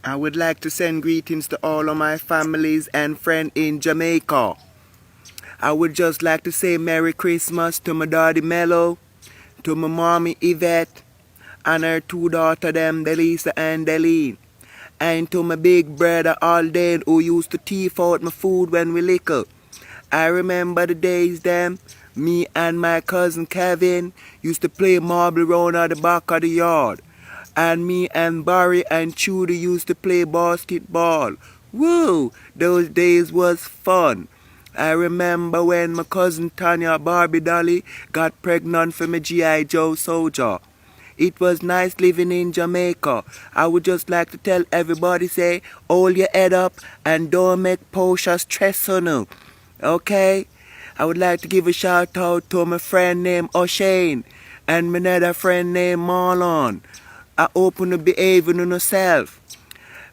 I would like to send greetings to all of my families and friends in Jamaica. I would just like to say Merry Christmas to my daddy Mello, to my mommy Yvette, and her two daughters them, Delisa and Deline. And to my big brother Alden who used to thief out my food when we little. I remember the days them, me and my cousin Kevin used to play marble round at the back of the yard. And me and Barry and Trudy used to play basketball. Woo! Those days was fun. I remember when my cousin Tanya Barbie Dolly got pregnant for my G.I. Joe soldier. It was nice living in Jamaica. I would just like to tell everybody say, hold your head up and don't make Portia stress on you. Okay? I would like to give a shout out to my friend named O'Shane and my another friend named Marlon. I hope you behaving on yourself.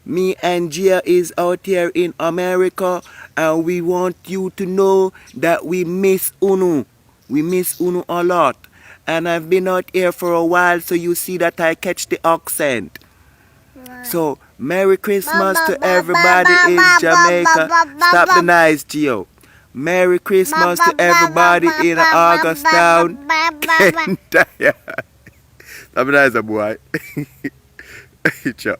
Me and Gia is out here in America and we want you to know that we miss Unu. We miss Unu a lot. And I've been out here for a while so you see that I catch the accent. So, Merry Christmas to everybody in Jamaica. Stop the noise, Gio. Merry Christmas to everybody in Augustown. Stop the noise, boy. Ciao.